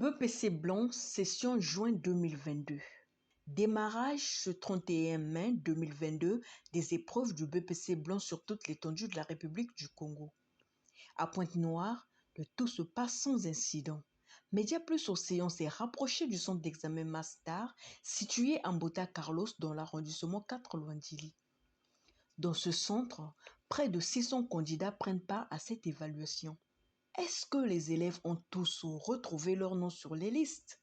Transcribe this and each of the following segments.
BEPC Blanc, session juin 2022. Démarrage ce 31 mai 2022 des épreuves du BEPC Blanc sur toute l'étendue de la République du Congo. À Pointe-Noire, le tout se passe sans incident. Média Plus Océan s'est rapproché du centre d'examen Mastar, situé en Bota Carlos dans l'arrondissement 4 Loindili. Dans ce centre, près de 600 candidats prennent part à cette évaluation. Est-ce que les élèves ont tous retrouvé leur nom sur les listes?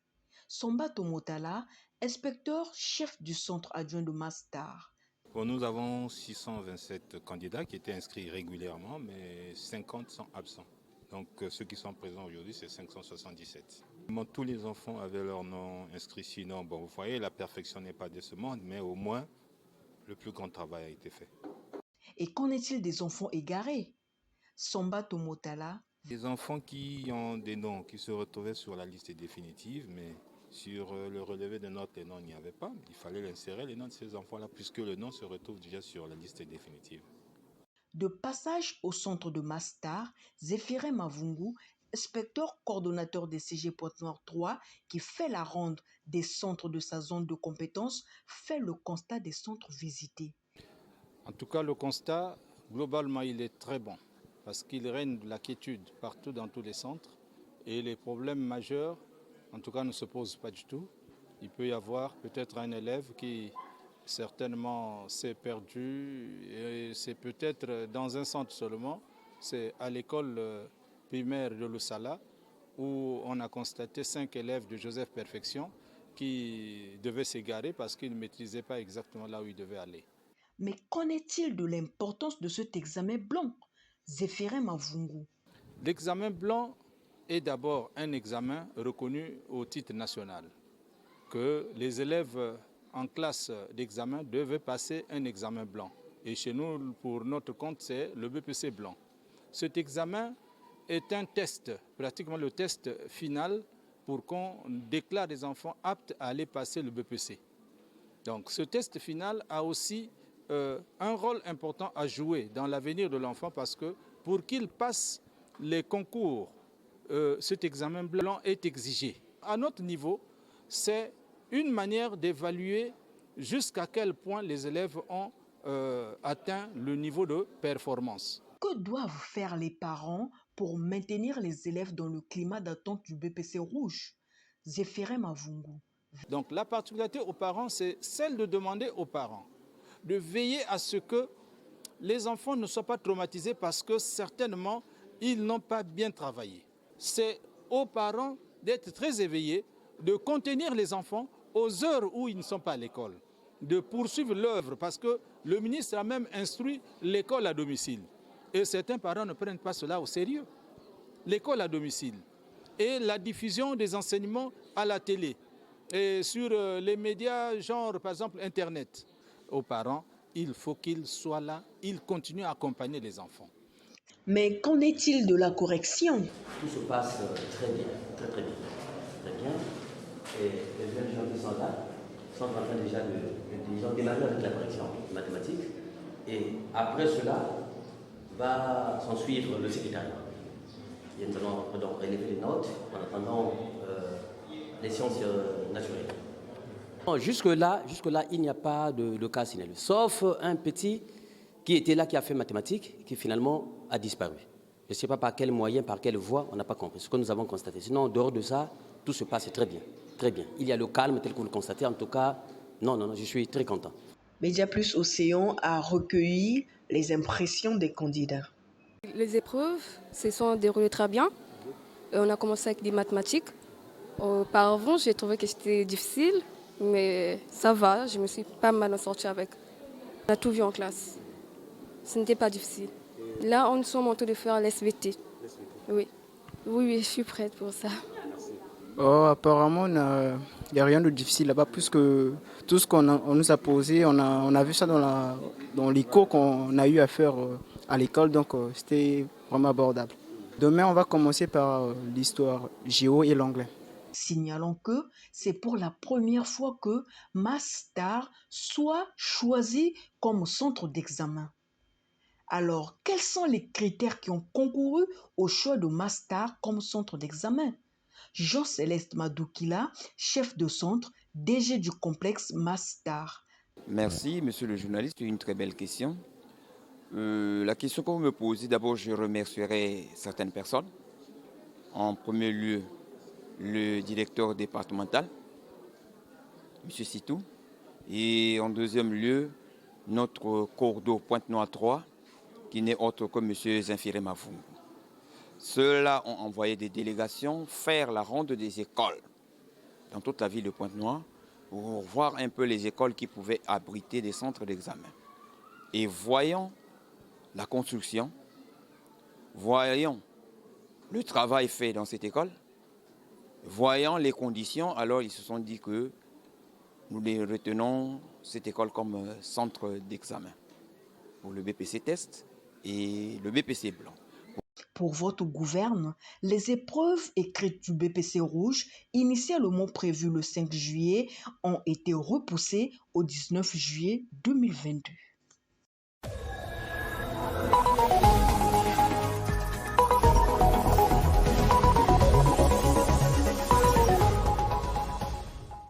Somba Tomotala, inspecteur chef du centre adjoint de Mastar. Nous avons 627 candidats qui étaient inscrits régulièrement, mais 50 sont absents. Donc ceux qui sont présents aujourd'hui, c'est 577. Tous les enfants avaient leur nom inscrit, sinon, vous voyez, la perfection n'est pas de ce monde, mais au moins, le plus grand travail a été fait. Et qu'en est-il des enfants égarés? Somba Tomotala. Les enfants qui ont des noms qui se retrouvaient sur la liste définitive, mais sur le relevé de notes, les noms n'y avait pas. Il fallait l'insérer, les noms de ces enfants-là, puisque le nom se retrouve déjà sur la liste définitive. De passage au centre de Mastar, Zéphirin Mavungu, inspecteur coordonnateur des CG Pointe-Noire 3, qui fait la ronde des centres de sa zone de compétence, fait le constat des centres visités. En tout cas, le constat, globalement, il est très bon, parce qu'il règne de la quiétude partout dans tous les centres, et les problèmes majeurs, en tout cas, ne se posent pas du tout. Il peut y avoir peut-être un élève qui certainement s'est perdu, et c'est peut-être dans un centre seulement, c'est à l'école primaire de Lusala, où on a constaté 5 élèves de Joseph Perfection qui devaient s'égarer parce qu'ils ne maîtrisaient pas exactement là où ils devaient aller. Mais qu'en est-il de l'importance de cet examen blanc? Zéphirin Mavungu. L'examen blanc est d'abord un examen reconnu au titre national, que les élèves en classe d'examen devaient passer un examen blanc. Et chez nous, pour notre compte, c'est le BEPC blanc. Cet examen est un test, pratiquement le test final pour qu'on déclare les enfants aptes à aller passer le BEPC. Donc ce test final a aussi un rôle important à jouer dans l'avenir de l'enfant parce que pour qu'il passe les concours, cet examen blanc est exigé. À notre niveau, c'est une manière d'évaluer jusqu'à quel point les élèves ont atteint le niveau de performance. Que doivent faire les parents pour maintenir les élèves dans le climat d'attente du BEPC rouge? Zéphirin Mavungu. Donc la particularité aux parents, c'est celle de demander aux parents de veiller à ce que les enfants ne soient pas traumatisés parce que certainement, ils n'ont pas bien travaillé. C'est aux parents d'être très éveillés, de contenir les enfants aux heures où ils ne sont pas à l'école, de poursuivre l'œuvre parce que le ministre a même instruit l'école à domicile. Et certains parents ne prennent pas cela au sérieux. L'école à domicile et la diffusion des enseignements à la télé et sur les médias, genre par exemple Internet. Aux parents, il faut qu'ils soient là, ils continuent à accompagner les enfants. Mais qu'en est-il de la correction? Tout se passe très bien, très bien. Et les jeunes gens qui sont là sont en train déjà de démarrer avec la correction mathématique. Et après cela, va s'en suivre le secrétariat. Et nous allons donc relever les notes en attendant les sciences naturelles. Jusque-là, il n'y a pas de cas signalé, sauf un petit qui était là, qui a fait mathématiques, qui finalement a disparu. Je ne sais pas par quel moyen, par quelle voie, on n'a pas compris ce que nous avons constaté. Sinon, en dehors de ça, tout se passe très bien, très bien. Il y a le calme tel que vous le constatez. En tout cas, non, je suis très content. Média Plus Océan a recueilli les impressions des candidats. Les épreuves se sont déroulées très bien. On a commencé avec des mathématiques. Auparavant, j'ai trouvé que c'était difficile, mais ça va, je me suis pas mal en sortie avec. On a tout vu en classe. Ce n'était pas difficile. Là, on est en train de faire l'SVT. Oui, je suis prête pour ça. Apparemment, il n'y a rien de difficile là-bas, puisque tout ce qu'on nous a posé, on a vu ça dans les cours qu'on a eu à faire à l'école, donc c'était vraiment abordable. Demain, on va commencer par l'histoire géo et l'anglais. Signalons que c'est pour la première fois que Mastar soit choisi comme centre d'examen. Alors, quels sont les critères qui ont concouru au choix de Mastar comme centre d'examen? Jean-Céleste Madoukila, chef de centre, DG du complexe Mastar. Merci, monsieur le journaliste, une très belle question. La question que vous me posez, d'abord, je remercierai certaines personnes. En premier lieu, le directeur départemental, M. Sitou. Et en deuxième lieu, notre cours d'eau Pointe-Noire 3, qui n'est autre que M. Zinfiré Mavou. Ceux-là ont envoyé des délégations faire la ronde des écoles dans toute la ville de Pointe-Noire pour voir un peu les écoles qui pouvaient abriter des centres d'examen. Et voyant la construction, voyant le travail fait dans cette école, voyant les conditions, alors ils se sont dit que nous les retenons cette école comme centre d'examen pour le BPC test et le BPC blanc. Pour votre gouverne, les épreuves écrites du BPC rouge, initialement prévues le 5 juillet, ont été repoussées au 19 juillet 2022.